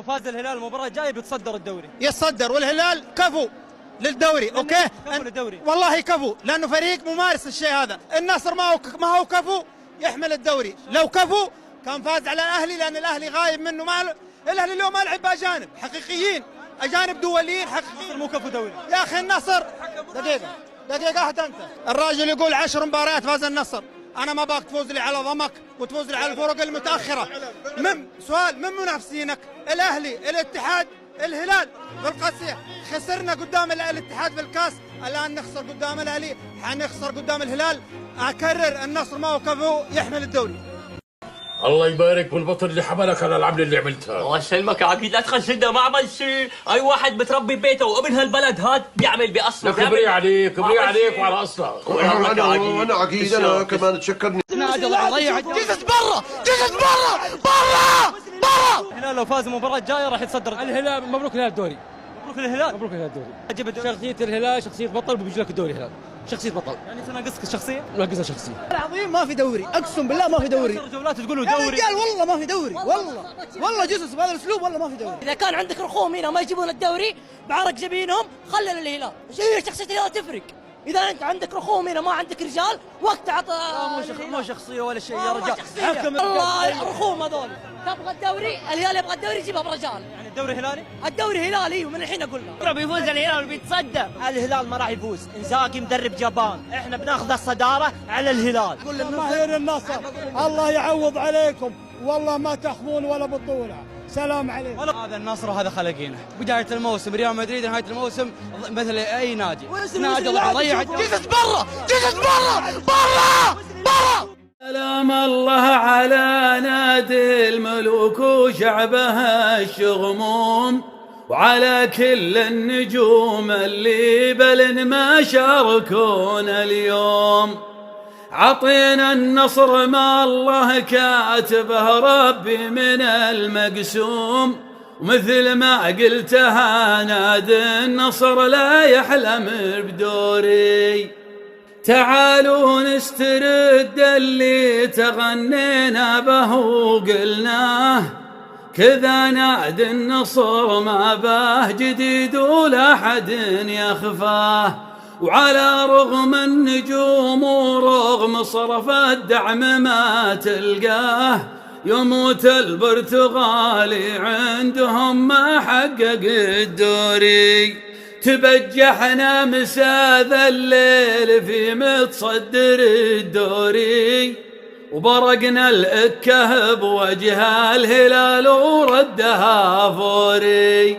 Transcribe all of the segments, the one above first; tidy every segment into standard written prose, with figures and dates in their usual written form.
فاز الهلال المباراة الجاية بيتصدر الدوري. يتصدر، والهلال كفو للدوري. اوكي كفو للدوري. والله كفو، لانه فريق ممارس الشيء هذا. النصر ما هو كفو يحمل الدوري. لو كفو كان فاز على الاهلي، لان الاهلي غايب منه. الاهلي اليوم ما لعب باجانب حقيقيين، اجانب دوليين حقيقيين. مو كفو دوري يا اخي النصر دقيقة واحدة. انت الراجل يقول 10 مباريات فاز النصر. انا ما باك تفوز لي على ضمك وتفوز لي على الفرق المتاخره. سؤال من منافسينك؟ الاهلي، الاتحاد، الهلال في القاسيه. خسرنا قدام الاتحاد في الكاس، الان نخسر قدام الاهلي، حنخسر قدام الهلال. اكرر، النصر ما هو كفو يحمل الدوري. الله يبارك بالبطل اللي حملك على العمله اللي عملتها. الله يسلمك يا اكيد، لا تخشنا ما عمل شيء. اي واحد متربي ببيته وابن هالبلد هاد بيعمل باصله. كبري عليك وعلى اصلك. انا اكيد انا كمان تشكرني. جزت برا الهلال لو فاز المباراة الجاية راح يتصدر. الهلال مبروك الهلال الدوري. مبروك الهلال. مبروك الهلال الدوري. عجب الدوري. شخصية الهلال شخصية بطل، بيجي لك الدوري الهلال شخصية بطل. يعني تناقصك الشخصية؟ ناقصها شخصية. العظيم ما في دوري، اقسم بالله ما في دوري. 10 جولات تقولوا يا دوري. رجال والله ما في دوري، والله جزء بهذا الاسلوب والله ما في دوري. اذا كان عندك رخوم هنا ما يجيبون الدوري بعرق جبينهم، خلل الهلال. هي شخصيه الهلال تفرق. اذا انت عندك رخوم هنا ما عندك رجال، وقت عطى. مو شخصية ولا شيء يا رجال. حكم الله رخوم هذول. تبغى الدوري، الهلال يبغى الدوري يجيبها برجال. يعني الدوري هلالي؟ الدوري هلالي ومن الحين اقول لك بيفوز الهلال وبيتصدر. الهلال ما راح يفوز، انزاغي مدرب جبان. احنا بناخذ الصداره على الهلال. جماهير النصر الله يعوض عليكم، والله ما تاخذون ولا بطوله. سلام عليكم. هذا النصر وهذا خلقينه. بداية الموسم ريال مدريد، نهاية الموسم مثل اي نادي. نادي راح يضيع. جزت برا. سلام الله على نادي الملوك وشعبها الشغموم، وعلى كل النجوم اللي بلن ما شاركونا اليوم. عطينا النصر ما الله كاتبه ربي من المقسوم، ومثل ما قلتها نادي النصر لا يحلم بدوري. تعالوا نسترد اللي تغنينا به وقلناه، كذا نادي النصر ما به جديد ولا حد يخفاه. وعلى رغم النجوم ورغم صرف الدعم ما تلقاه، يموت البرتغالي عندهم ما حقق الدوري. تبجحنا مسا ذا الليل في متصدر الدوري، وبرقنا الأكه بوجه الهلال وردها فوري.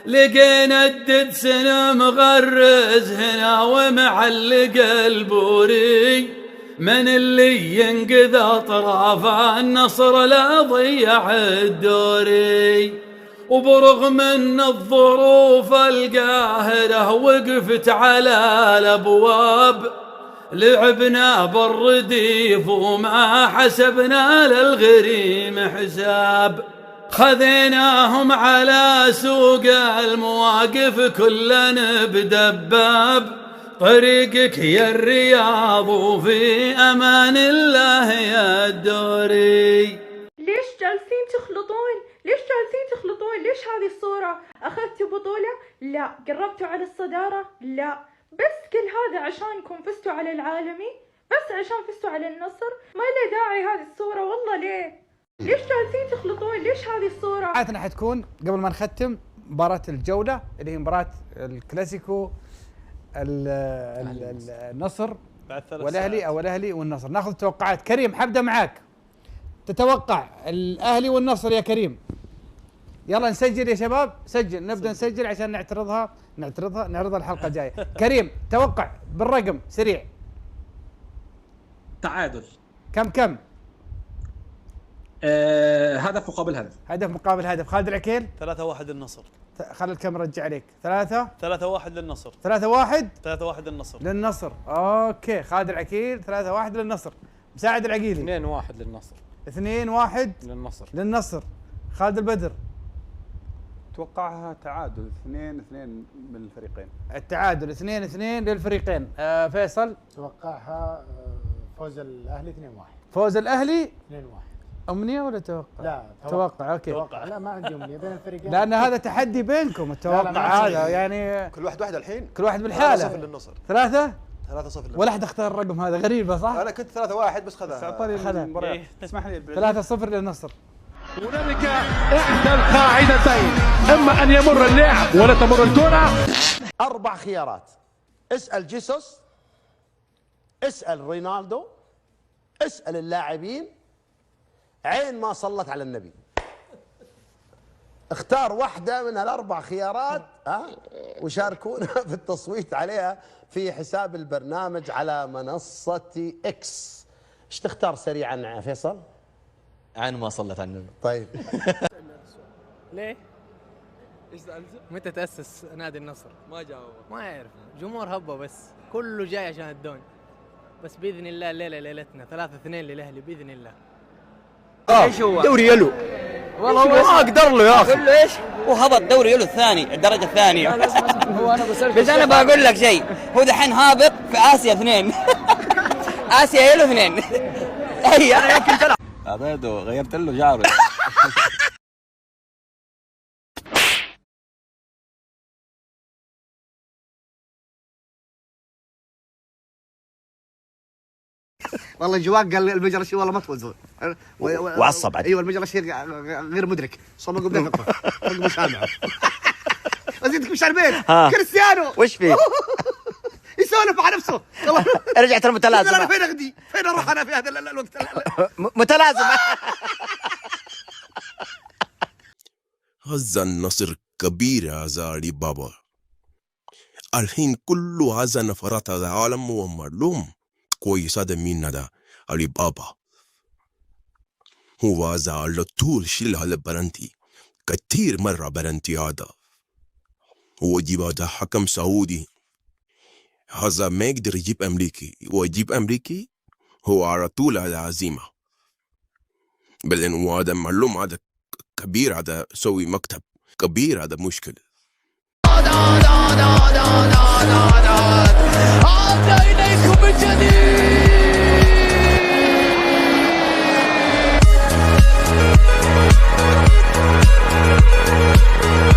لقينا الددس مغرز هنا ومعلق البوري، من اللي ينقذ أطراف النصر لا ضيع الدوري. وبرغم ان الظروف القاهرة وقفت على الابواب، لعبنا بالرديف وما حسبنا للغريم حساب. خذيناهم على سوق المواقف كلنا بدباب، طريقك يا الرياض وفي امان الله يا الدوري. ليش جالسين تخلطون؟ ليش هذه الصورة؟ أخذتوا بطولة؟ لا. قربتوا على الصدارة؟ لا. بس كل هذا عشانكم فزتوا على العالمي؟ بس عشان فزتوا على النصر؟ ما له داعي هذه الصورة والله. ليش جالسين تخلطون؟ ليش هذه الصورة؟ حياتنا حتكون قبل ما نختم مباراة الجولة اللي هي مباراة الكلاسيكو النصر والاهلي او الاهلي والنصر. ناخذ توقعات. كريم حبدا معاك، تتوقع الاهلي والنصر يا كريم؟ يلا نسجل يا شباب، سجل. نبدا نسجل عشان نعرضها الحلقه الجايه. كريم توقع بالرقم سريع. تعادل. كم؟ هدف مقابل هدف. هدف مقابل هدف. خالد العكيل 3-1 النصر. خلي الكاميرا ترجع عليك. 3-1 للنصر. 3-1 للنصر. اوكي، خالد العكيل 3-1 للنصر. مساعد العقيلي 2-1 للنصر. 2-1 للنصر. خالد البدر اتوقعها تعادل 2-2 من الفريقين. التعادل 2-2 للفريقين. فيصل اتوقعها فوز الاهلي 2-1. فوز الاهلي امنيه ولا توقع؟ لا توقع. اوكي توقع. لا ما عندي امنيه بين الفريقين، لان هذا تحدي بينكم التوقع هذا يعني كل واحد واحد الحين. كل واحد بالحاله. 3-0 للنصر. 3-0 للنصر. ولا حد اختار الرقم هذا، غريبه صح؟ انا كنت 3-1 بس خذها. اعطاني اسمح لي 3-0 للنصر. هنالك احدى القاعدتين، اما ان يمر اللعب ولا تمر الكره. 4 خيارات، اسال جيسوس، اسال رونالدو، اسال اللاعبين، عين ما صلت على النبي. اختار واحدة من هالأربع خيارات وشاركونا في التصويت عليها في حساب البرنامج على منصة إكس. ايش تختار سريعا فيصل؟ عين ما صلت على النبي. طيب ليه؟ ايش سألته؟ متى تأسس نادي النصر؟ ما جاوب. ما يعرف، جمهور هبه بس، كله جاي عشان الدون. بس بإذن الله الليلة ليلتنا 3-2 للأهلي بإذن الله. ايش هو؟ دوري يلو. والله ما اقدر له يا اخي. قول له ايش؟ هو هبط دوري يلو الثاني، الدرجة الثانية. بس أنا بقول لك شيء، هو دحين هابط في آسيا 2. آسيا يلو 2. أي أنا يمكن تلعب. اعطيته غيرت له شعره. والله جواك قال المجرشي والله ما تفوزون وعصب بعد. ايوه المجرشي غير مدرك صمقوا بدك مش سامعه. ازيدك مش عارفين كريستيانو وش فيه؟ يسولف على نفسه. رجعت المتلازمه. انا فين اغدي؟ فين اروح انا في هذا الوقت؟ متلازمه. هذا النصر كبير يا زاري بابا. الحين كل هذا نفرات العالم ومعلوم كويس هذا مين هذا علي بابا. هو هذا على طول شيل هذا برنتي كثير مرة برنتي هذا. هو يجيب هذا حكم سعودي، هذا ما يقدر يجيب أمريكي. هو يجيب أمريكي هو على طول هذا عزيمة. بعدين هو هذا معلوم هذا كبير، هذا سوي مكتب كبير، هذا مشكلة. عاد إليكم من جديد.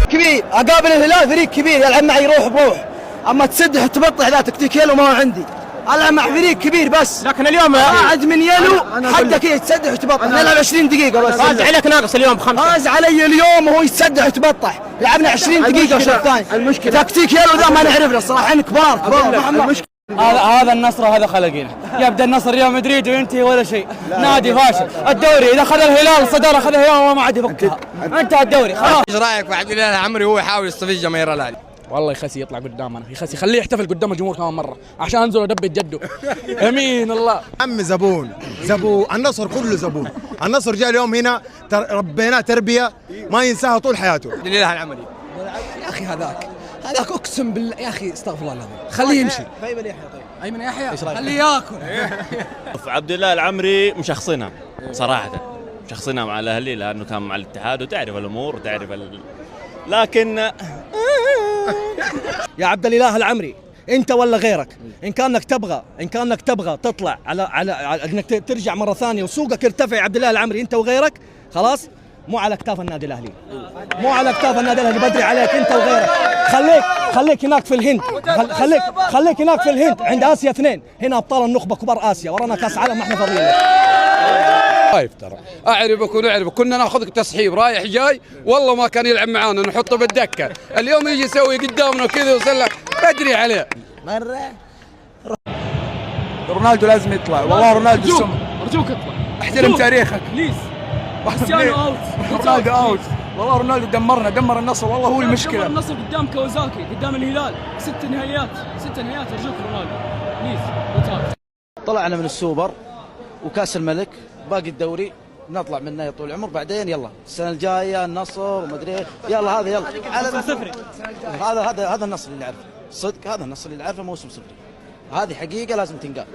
كبير اقابل الهلال فريق كبير يلعب معي روح بروح، اما تسدح وتبطح ذا تكتيك يلو ما هو عندي. العب مع فريق كبير بس، لكن اليوم قاعد من يلو حتى كذا تسدح وتبطح. نلعب 20 دقيقة بس. فاز عليك ناقص اليوم 5. فاز علي اليوم وهو يتسدح وتبطح. لعبنا 20 دقيقة الشوط الثاني. المشكلة تكتيك يلو ذا ما نعرف له الصراحة. احنا كبار. المشكلة هذا النصر وهذا خلقينه. يبدا النصر ريال مدريد وينتهي ولا شيء. نادي فاشل. الدوري اذا اخذ الهلال الصداره اخذ الهلال وما عاد يفكها. انتهى الدوري خلاص. ايش رايك في عبد الله العمري وهو يحاول يستفز جماهير الاهلي؟ والله يخسي يطلع قدامنا، يخسي خليه يحتفل قدام الجمهور كمان مره عشان انزل ادبت جده. يمين الله. عم زبون النصر كله زبون. النصر جاء اليوم هنا ربيناه تربيه ما ينساها طول حياته. عبد الله العمري يا اخي هذاك اقسم بالله يا اخي استغفر الله العظيم خليه يمشي. ايمن يحيى خليه ياكل. عبد الله العمري مشخصنها صراحه، مشخصنها مع الاهلي لانه كان مع الاتحاد وتعرف الامور وتعرف لكن يا عبد الله العمري انت ولا غيرك، ان كانك تبغى تطلع على انك ترجع مره ثانيه وسوقك يرتفع. عبد الله العمري انت وغيرك خلاص مو على اكتاف النادي الاهلي، مو على اكتاف النادي الاهلي. بدري عليك انت وغيرك. خليك هناك في الهند. خليك هناك في الهند عند اسيا 2. هنا ابطال النخبه كبار اسيا، ورانا كاس عالم ما احنا فاضيين. خايف ترى اعرفك ونعرفك. كنا ناخذك تسحيب رايح جاي، والله ما كان يلعب معانا نحطه بالدكه. اليوم يجي يسوي قدامنا كذا وسلم. بدري عليه مره. رونالدو لازم يطلع. والله رونالدو ارجوك اطلع، احترم تاريخك بليز. كريستيانو اوت، رونالدو اوت. والله رونالدو دمر النصر. والله هو المشكله. دمر النصر قدام كوازاكي، قدام الهلال 6 نهائيات. ارجوك رونالدو بليز. طلعنا من السوبر وكاس الملك، باقي الدوري نطلع منه يا طول العمر. بعدين يلا السنه الجايه النصر ومدري يلا هذا يلا على صفري. هذا النصر اللي نعرفه صدق. هذا النصر اللي نعرفه موسم صفري. هذه حقيقه لازم تنقال.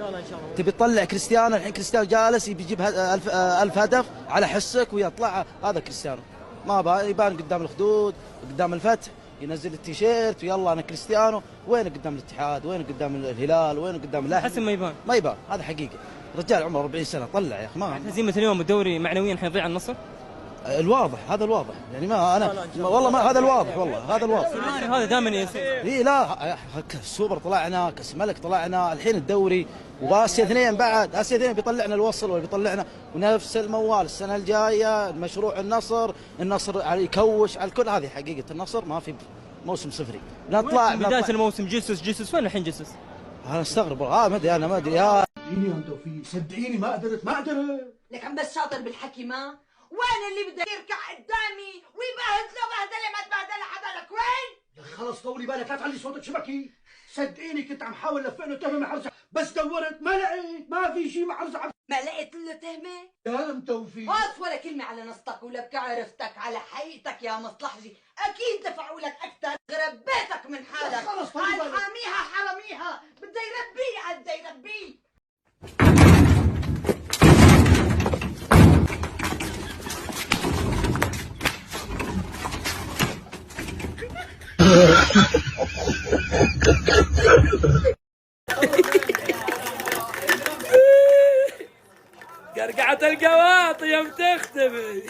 تبي تطلع كريستيانو الحين. كريستيانو جالس يجيب 1000 هدف على حسك ويطلع. هذا كريستيانو ما يبان قدام الخدود قدام الفتح، ينزل التيشيرت ويلا انا كريستيانو. وين قدام الاتحاد؟ وين قدام الهلال؟ وين قدام الاهلي؟ حسن ما يبان. هذا حقيقه. رجال عمره 40 سنه طلع يا اخي ما هزيمه اليوم الدوري معنويا حيضيع النصر. الواضح هذا الواضح يعني ما انا والله ما هذا الواضح والله هذا الواضح هذا دائما يصير. اي لا السوبر طلعنا كاس الملك طلعنا الحين الدوري واسيا 2 بعد اسيا 2 بيطلعنا الوصل ولا بيطلعنا ونفس الموال السنه الجايه مشروع النصر يكوش على الكل. هذه حقيقه النصر ما في موسم صفري نطلع بدايه الموسم جسس وين الحين جسس؟ انا استغرب ما ادري انا ما ادري يا انت وفي صدقيني ما قدرت لك عم بس شاطر بالحكي ما وين اللي بده يركع قدامي ويبهدله بهدله ما تبهدله حدا لك وين؟ خلص طولي بالك لا تعلي صوتك شبكي. صدقيني كنت عم حاول لفق تهمه مع حرزة بس دورت ما لقيت ما في شيء مع حرزة. ما لقيت له تهمه؟ يا توفيق هات ولا كلمه على نصتك ولا بكعرفتك على حقيقتك يا مصلحجي اكيد دفعوا لك اكثر غرب بيتك من حالك. خلص طولي بالك حاميها حراميها بده يربيه بده يربيه. قرقعة القواطي يوم تختفي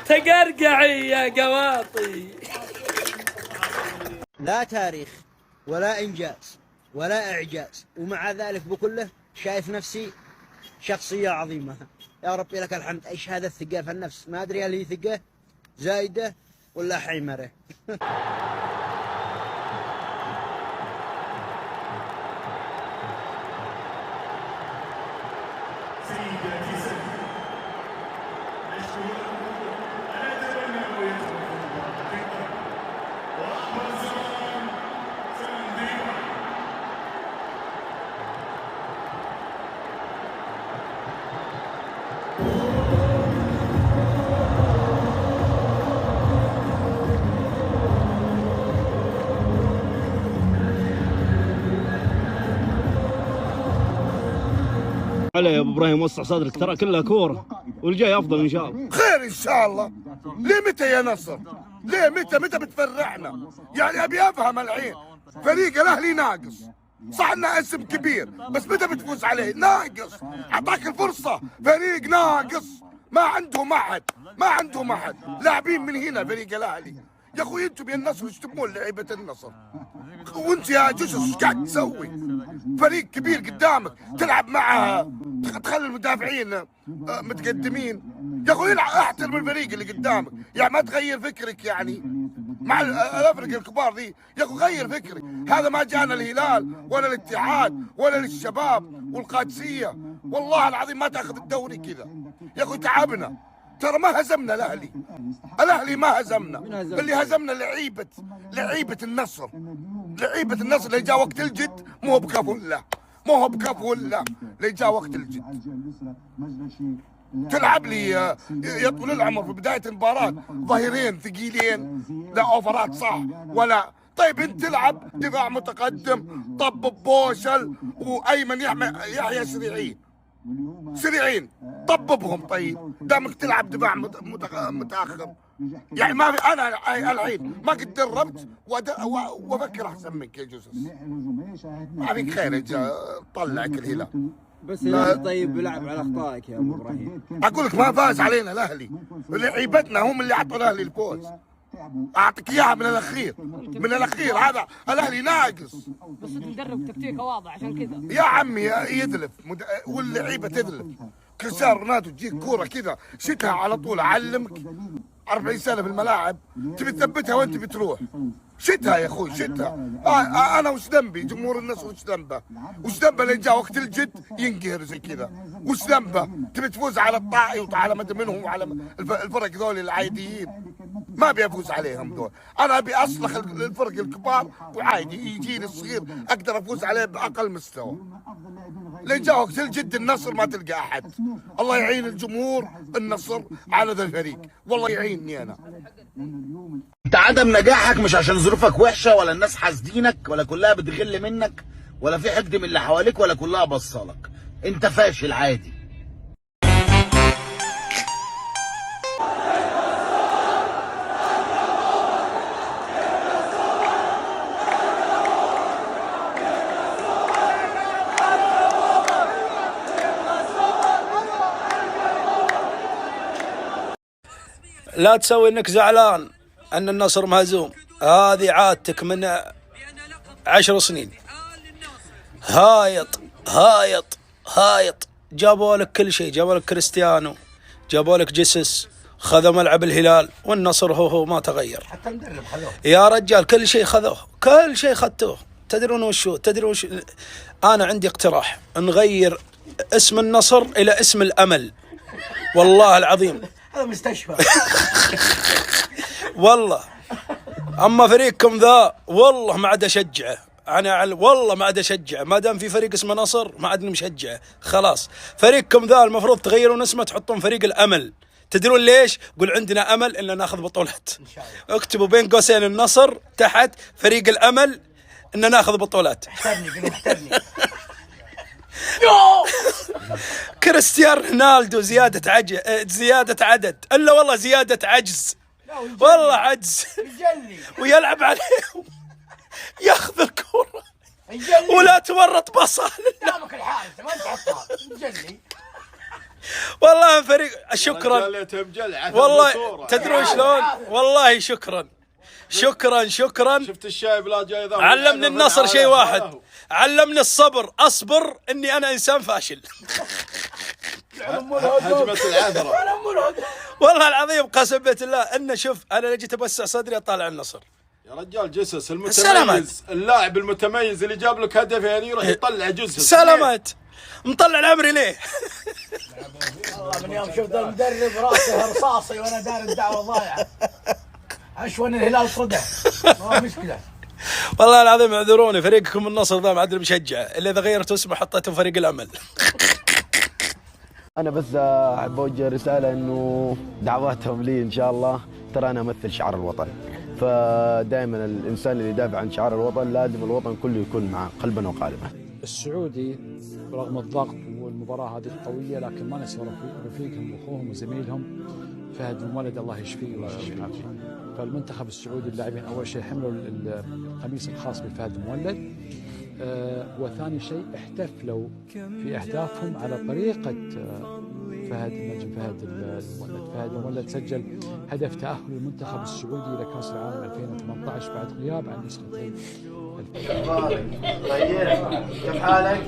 تقرقعي يا قواطي. لا تاريخ ولا إنجاز ولا إعجاز ومع ذلك بكله شايف نفسي شخصية عظيمة. يا ربي لك الحمد. إيش هذا الثقة في النفس؟ ما أدري هل هي ثقة زايدة ولا حيمرة. علي يا ابو ابراهيم وسع صدرك ترى كلها كوره والجاي افضل ان شاء الله. خير ان شاء الله. ليه متى يا نصر؟ ليه متى بتفرحنا؟ يعني ابي افهم الحين. فريق الاهلي ناقص صح انه اسم كبير بس متى بتفوز عليه؟ ناقص. اعطاك الفرصه. فريق ناقص ما عنده احد لاعبين من هنا فريق الاهلي. يا اخوي انتم يا النصر ايش تبون لعيبه النصر؟ وانت يا جوجس ايش قاعد تسوي؟ فريق كبير قدامك تلعب معها تخلي المدافعين متقدمين. يا اخوي احترم الفريق اللي قدامك يعني ما تغير فكرك يعني مع الافرقه الكبار ذي. يا اخوي غير فكرك. هذا ما جانا الهلال ولا الاتحاد ولا الشباب والقادسيه. والله العظيم ما تاخذ الدوري كذا. يا اخوي تعبنا ترى ما هزمنا الاهلي ما هزمنا. اللي هزمنا لعيبه النصر اللي جاء وقت الجد مو هو بكفو له اللي جاء وقت الجد. تلعب لي يا طول العمر في بدايه المباراه ظهيرين ثقيلين لا اوفرات صح ولا. طيب انت تلعب دفاع متقدم طبب بوشل وايمن يحيى سريعين طببهم. طيب دامك تلعب دفاع متاخر يعني ما في. انا الحين ما قد دربت وافكر احسن منك يا جوزس. ما فيك خير طلعك الهلال بس الهلال طيب يلعب على اخطائك يا ابو ابراهيم. اقول لك ما فاز علينا الاهلي. لعيبتنا هم اللي اعطوا الاهلي الفوز. اعطيك اياها من الاخير هذا الاهلي ناقص. بس المدرب تكتيكه واضح عشان كذا يا عمي يذلف واللعيبه تذلف. كريستيانو رونالدو تجيك كوره كذا شتها على طول. اعلمك 40 سنه في الملاعب تبي تثبتها وانت بتروح. شتها يا اخوي شتها. انا وش ذنبي؟ جمهور النصر وش ذنبه اللي جاء وقت الجد ينقهر زي كذا؟ وش ذنبه؟ تبي تفوز على الطائي وعلى مدى منهم وعلى الفرق ذول العاديين. ما ابي افوز عليهم دول. انا ابي اصلح الفرق الكبار وعادي يجيني الصغير اقدر افوز عليه باقل مستوى. اللي جاء وقت الجد النصر ما تلقى احد. الله يعين الجمهور النصر على ذا الفريق والله يعيني انا. انت عدم نجاحك مش عشان ظروفك وحشه ولا الناس حاسدينك ولا كلها بتغل منك ولا في حقد من اللي حواليك ولا كلها بصالك. انت فاشل عادي. لا تسوي انك زعلان ان النصر مهزوم، هذه عادتك من 10 سنين. هايط جابوا لك كل شيء، جابوا لك كريستيانو، جابوا لك جيسس، خذوا ملعب الهلال، والنصر هو ما تغير. حتى المدرب خذوه يا رجال، كل شيء خذوه، كل شيء خذتوه. تدرون وشو؟ انا عندي اقتراح، نغير اسم النصر الى اسم الامل. والله العظيم هذا مستشفى. والله اما فريقكم ذا والله ما عاد اشجعه، والله ما عاد اشجعه، ما دام في فريق اسمه نصر ما عاد مشجعه، خلاص. فريقكم ذا المفروض تغيرون اسمه، تحطون فريق الامل. تدرون ليش؟ قول عندنا امل ان ناخذ بطولات. اكتبوا بين قوسين النصر، تحت فريق الامل ان ناخذ بطولات. احترني. كريستيانو رونالدو زيادة عدد، الا والله زيادة عجز، والله عجز. ويلعب عليهم، ياخذ الكرة ولا تورط بصال. قدامك الحارس ما انت حطها. والله فريق شكرا. والله تدرون شلون؟ والله شكرا. شفت الشايب لا جاي ذا. علمني النصر شيء واحد، علمني الصبر. اصبر اني انا انسان فاشل. هجمة العذرة. والله العظيم قسم بالله ان شوف انا جيت ابسع صدري اطالع النصر. يا رجال جيسس المتميز، اللاعب المتميز اللي جاب لك هدف يعني يروح يطلع جيسس. سلامات. مطلع العمري ليه؟ والله من يوم شفت المدرب راسه رصاصي وانا دار الدعوه ضايعه. اشون الهلال صدع، ما مشكله. والله العظيم اعذروني، فريقكم النصر ذا ما عاد مشجع الا اذا غيرتوا اسمه حطيته فريق الامل. انا بس احب اوجه رساله انه دعواتهم لي ان شاء الله. ترى انا امثل شعار الوطن، فدائما الانسان اللي يدافع عن شعار الوطن لازم الوطن كله يكون معه قلبا وقالبا. السعودي رغم الضغط والمباراه هذه القويه لكن ما نسوا رفيقهم واخوهم وزميلهم فهد المولد الله يشفيه ويعافيه. فالمنتخب السعودي اللاعبين اول شيء حملوا القميص الخاص بفهد المولد، وثاني شيء احتفلوا في اهدافهم على طريقه النجم فهد المولد. فهد المولد سجل هدف تاهل المنتخب السعودي الى كاس العالم 2018 بعد غياب عن نسختين. كيف حالك؟